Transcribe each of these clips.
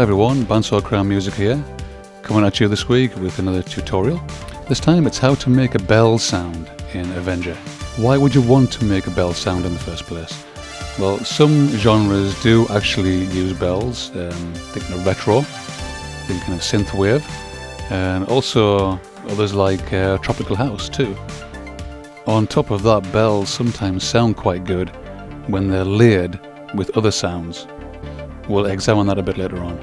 Hi everyone, Bandsaw Crown Music here, coming at you this week with another tutorial. This time it's how to make a bell sound in Avenger. Why would you want to make a bell sound in the first place? Well, some genres do actually use bells, thinking of retro, thinking of synthwave, and also others like tropical house too. On top of that, bells sometimes sound quite good when they're layered with other sounds. We'll examine that a bit later on.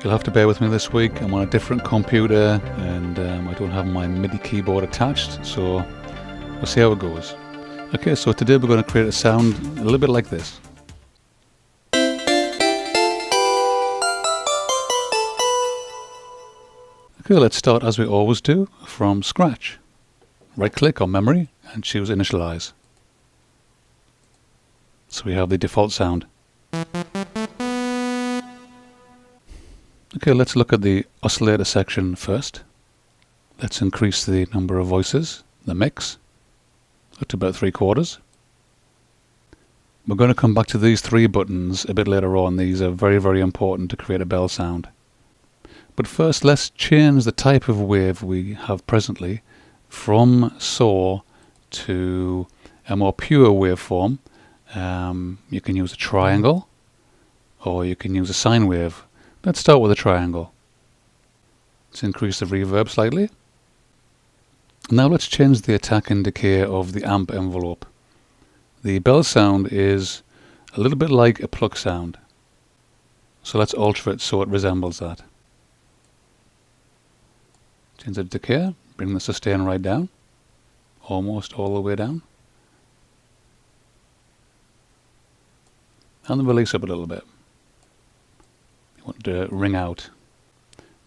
You'll have to bear with me this week. I'm on a different computer and I don't have my MIDI keyboard attached, so we'll see how it goes. Okay, so today we're going to create a sound a little bit like this. Okay, let's start as we always do, from scratch. Right click on memory and choose initialize. So we have the default sound. Okay, let's look at the oscillator section first. Let's increase the number of voices, the mix, up to about 3/4. We're going to come back to these three buttons a bit later on. These are very, very important to create a bell sound. But first, let's change the type of wave we have presently from saw to a more pure waveform. You can use a triangle or you can use a sine wave. Let's start with a triangle. Let's increase the reverb slightly. Now let's change the attack and decay of the amp envelope. The bell sound is a little bit like a pluck sound, so let's alter it so it resembles that. Change the decay, bring the sustain right down, almost all the way down, and the release up a little bit. You want to ring out.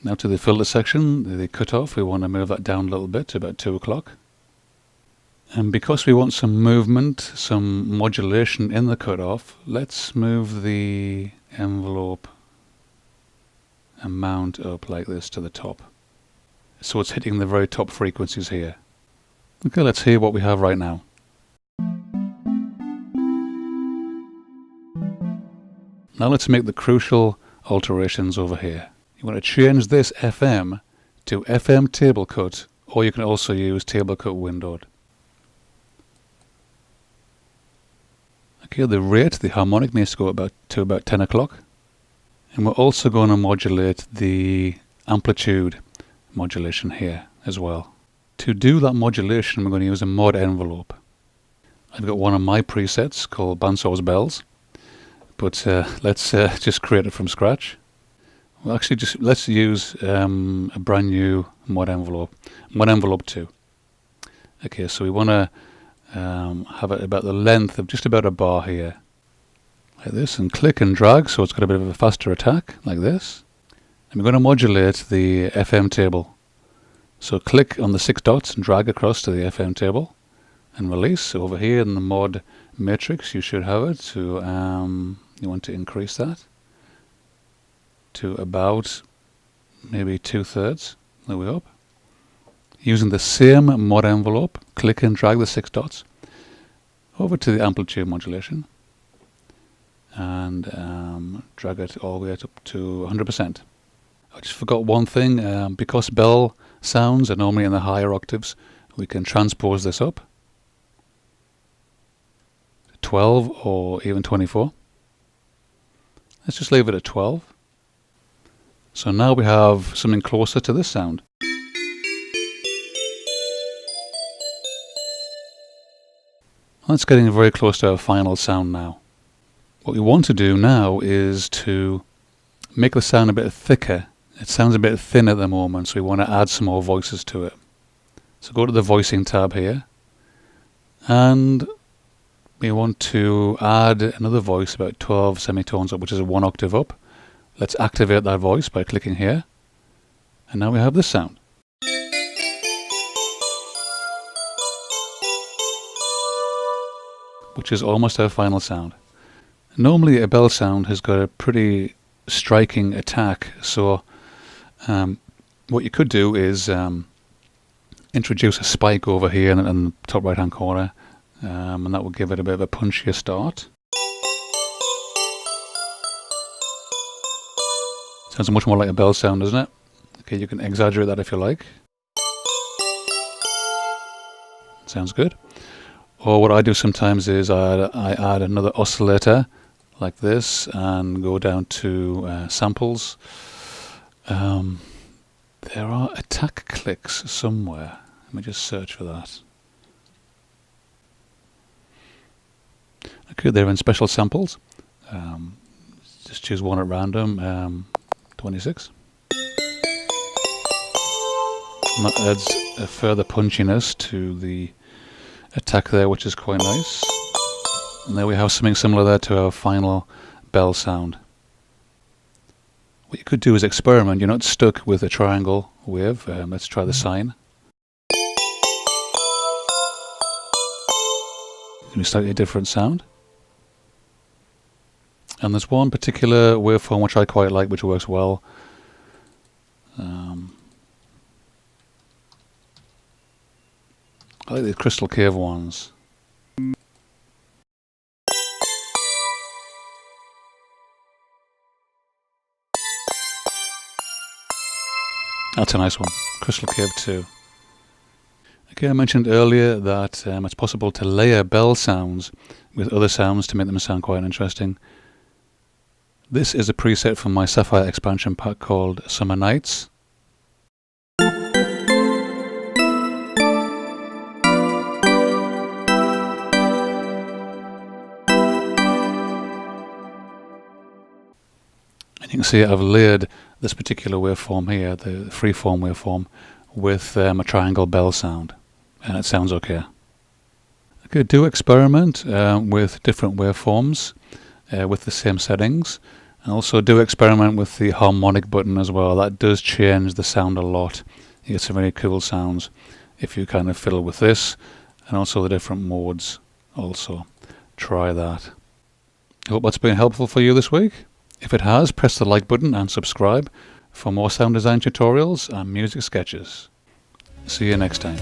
Now to the filter section, the cutoff, we want to move that down a little bit to about 2 o'clock. And because we want some movement, some modulation in the cutoff, let's move the envelope amount up like this to the top. So it's hitting the very top frequencies here. Okay, let's hear what we have right now. Now let's make the crucial alterations over here. You want to change this FM to FM table cut, or you can also use table cut windowed. Okay, the rate, the harmonic needs to go to about 10 o'clock. And we're also going to modulate the amplitude modulation here as well. To do that modulation, we're going to use a mod envelope. I've got one of my presets called Bandsaw's Bells. But let's just create it from scratch. Well, actually, let's use a brand new mod envelope 2. Okay, so we want to have it about the length of just about a bar here, like this, and click and drag so it's got a bit of a faster attack, like this. And we're going to modulate the FM table. So click on the 6 dots and drag across to the FM table, and release. Over here in the mod matrix, you should have it to. You want to increase that to about maybe 2/3, the way up. Using the same mod envelope, click and drag the 6 dots over to the amplitude modulation and drag it all the way up to 100%. I just forgot one thing, because bell sounds are normally in the higher octaves, we can transpose this up to 12 or even 24. Let's just leave it at 12. So now we have something closer to this sound. That's getting very close to our final sound now. What we want to do now is to make the sound a bit thicker. It sounds a bit thin at the moment, so we want to add some more voices to it. So go to the voicing tab here, and we want to add another voice about 12 semitones up, which is 1 octave up. Let's activate that voice by clicking here. And now we have this sound. Which is almost our final sound. Normally a bell sound has got a pretty striking attack, so what you could do is introduce a spike over here in the top right hand corner. And that will give it a bit of a punchier start. Sounds much more like a bell sound, doesn't it? Okay, you can exaggerate that if you like. Sounds good. Or what I do sometimes is I add another oscillator like this and go down to samples. There are attack clicks somewhere. Let me just search for that. Okay, they're in special samples. Just choose one at random. 26. And that adds a further punchiness to the attack there, which is quite nice. And there we have something similar there to our final bell sound. What you could do is experiment. You're not stuck with a triangle wave. Let's try the sine. Give me a slightly different sound. And there's one particular waveform which I quite like, which works well. I like the crystal cave ones. That's a nice one. Crystal Cave 2. Okay, I mentioned earlier that it's possible to layer bell sounds with other sounds to make them sound quite interesting. This is a preset from my Sapphire expansion pack called Summer Nights. And you can see I've layered this particular waveform here, the freeform waveform, with a triangle bell sound, and it sounds okay. Okay, do experiment with different waveforms with the same settings, and also do experiment with the harmonic button as well. That does change the sound a lot. You get some very cool sounds if you kind of fiddle with this, and also the different modes also. Try that. I hope that's been helpful for you this week. If it has, press the like button and subscribe for more sound design tutorials and music sketches. See you next time.